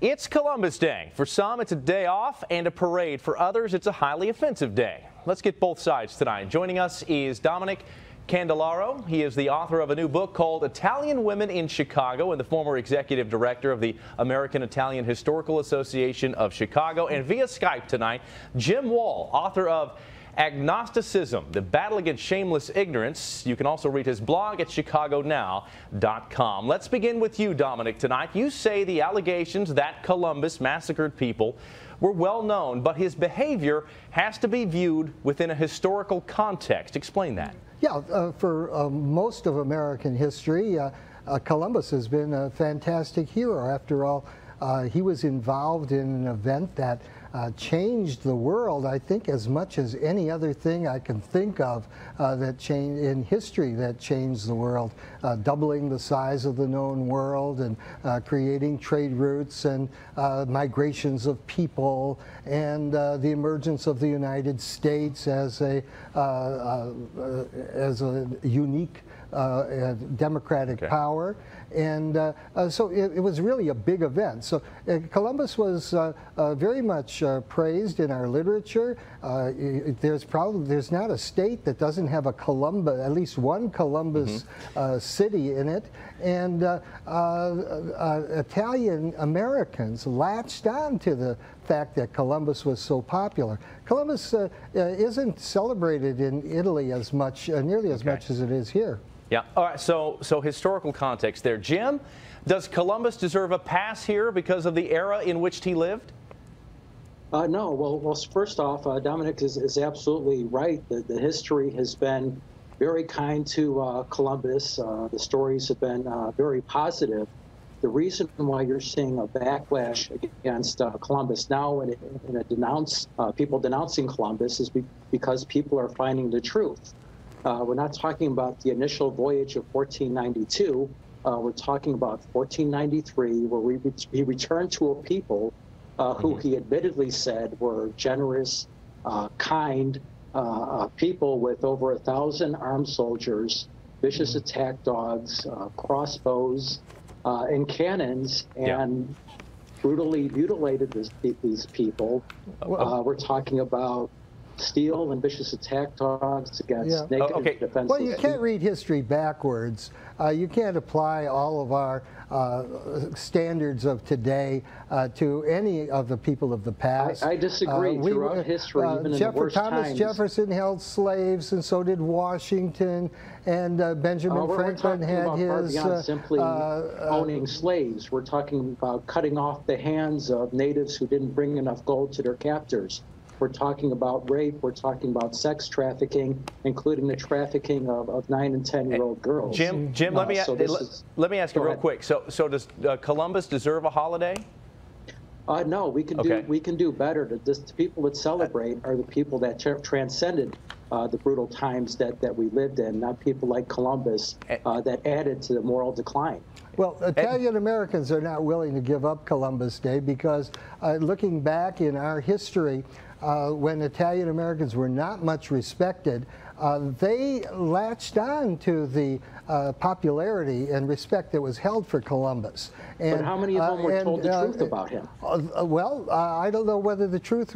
It's Columbus Day. For some, it's a day off and a parade. For others, it's a highly offensive day. Let's get both sides tonight. Joining us is Dominic Candeloro. He is the author of a new book called Italian Women in Chicago and the former executive director of the American Italian Historical Association of Chicago. And via Skype tonight, Jim Wall, author of Agnosticism, the Battle Against Shameless Ignorance. You can also read his blog at chicagonow.com. Let's begin with you, Dominic, tonight. You say the allegations that Columbus massacred people were well known, but his behavior has to be viewed within a historical context. Explain that. Yeah, for most of American history, Columbus has been a fantastic hero. After all, he was involved in an event that changed the world, I think, as much as any other thing I can think of that changed in history that changed the world, doubling the size of the known world and creating trade routes and migrations of people and the emergence of the United States as a unique democratic power. And so it was really a big event. So Columbus was very much praised in our literature. There's not a state that doesn't have a Columbus, at least one Columbus city in it. And Italian Americans latched on to the fact that Columbus was so popular. Columbus isn't celebrated in Italy as much, nearly as much as it is here. Yeah. All right. So historical context there. Jim, does Columbus deserve a pass here because of the era in which he lived? No. Well, first off, Dominic is absolutely right. The history has been very kind to Columbus. The stories have been very positive. The reason why you're seeing a backlash against Columbus now and people denouncing Columbus is because people are finding the truth. We're not talking about the initial voyage of 1492. We're talking about 1493, where he returned to a people who he admittedly said were generous, kind people with over 1,000 armed soldiers, vicious attack dogs, crossbows, and cannons, and brutally mutilated these people. We're talking about steel and vicious attack dogs against naked defenseless. Well, you can't read history backwards. You can't apply all of our standards of today to any of the people of the past. I disagree. Throughout history, even in the worst Thomas times, Jefferson held slaves, and so did Washington, and Benjamin Franklin had his. Far beyond simply owning slaves. We're talking about cutting off the hands of natives who didn't bring enough gold to their captors. We're talking about rape. We're talking about sex trafficking, including the trafficking of 9- and 10-year-old girls. Jim, let me ask you real quick. So does Columbus deserve a holiday? No, we can do better. The people that celebrate are the people that transcended the brutal times that we lived in, not people like Columbus that added to the moral decline. Well, Italian Americans are not willing to give up Columbus Day because looking back in our history, when Italian Americans were not much respected, they latched on to the popularity and respect that was held for Columbus. And, but how many of them were told the truth about him? Well, I don't know whether the truth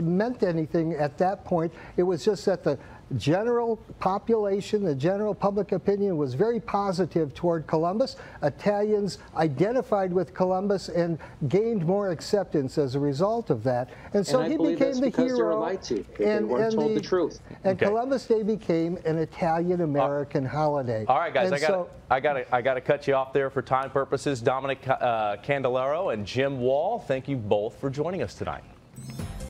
meant anything at that point. It was just that the general population, the general public opinion was very positive toward Columbus. Italians identified with Columbus and gained more acceptance as a result of that. And so he became the hero. They were lied to. They weren't told the truth. And Columbus Day became an Italian-American holiday. All right, guys, I got to cut you off there for time purposes. Dominic Candeloro and Jim Wall, thank you both for joining us tonight.